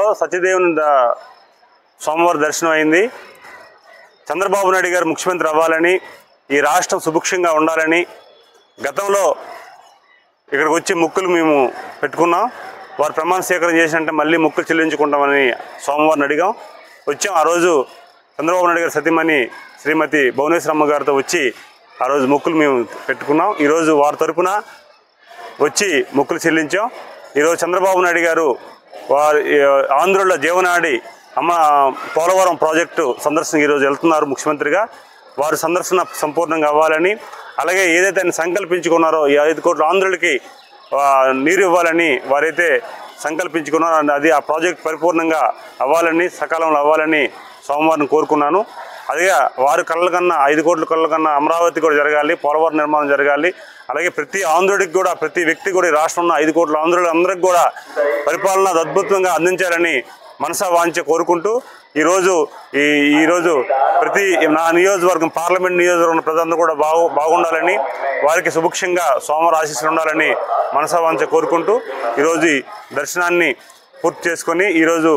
క్షేత్రంలో సత్యదేవుని సోమవారం దర్శనం అయింది. చంద్రబాబు నాయుడు గారు ముఖ్యమంత్రి అవ్వాలని, ఈ రాష్ట్రం సుభిక్షంగా ఉండాలని గతంలో ఇక్కడికి వచ్చి మొక్కులు మేము పెట్టుకున్నాం. వారు ప్రమాణ స్వీకారం చేసినట్టే మళ్ళీ మొక్కులు చెల్లించుకుంటామని సోమవారం అడిగాం. వచ్చాం. ఆ రోజు చంద్రబాబు నాయుడు గారి సతీమణి శ్రీమతి భువనేశ్వరమ్మ గారితో వచ్చి ఆ రోజు మొక్కులు మేము పెట్టుకున్నాం. ఈరోజు వారి తరపున వచ్చి మొక్కులు చెల్లించాం. ఈరోజు చంద్రబాబు నాయుడు గారు వారి ఆంధ్రుల జీవనాడి పోలవరం ప్రాజెక్టు సందర్శనకు ఈరోజు వెళ్తున్నారు ముఖ్యమంత్రిగా. వారి సందర్శన సంపూర్ణంగా అవ్వాలని, అలాగే ఏదైతే ఆయన సంకల్పించుకున్నారో ఈ 5 కోట్ల ఆంధ్రులకి నీరు ఇవ్వాలని వారైతే సంకల్పించుకున్నారో అది ఆ ప్రాజెక్ట్ పరిపూర్ణంగా అవ్వాలని, సకాలంలో అవ్వాలని సోమవారం కోరుకున్నాను. అదే వారి కళ్ళ కన్నా 5 కోట్ల కళ్ళ కన్నా అమరావతి కూడా జరగాలి, పోలవరం నిర్మాణం జరగాలి. అలాగే ప్రతి ఆంధ్రుడికి కూడా, ప్రతి వ్యక్తి కూడా ఈ రాష్ట్రంలో 5 కోట్ల ఆంధ్రులందరికీ కూడా పరిపాలన అద్భుతంగా అందించాలని మనసా వాంఛ కోరుకుంటూ ఈరోజు ప్రతి నా నియోజకవర్గం, పార్లమెంట్ నియోజకవర్గం ప్రజలందరూ కూడా బాగుండాలని, వారికి సుభిక్షంగా సోమవారం ఆశీస్సులు ఉండాలని మనసా వాంఛ కోరుకుంటూ ఈరోజు దర్శనాన్ని పూర్తి చేసుకొని ఈరోజు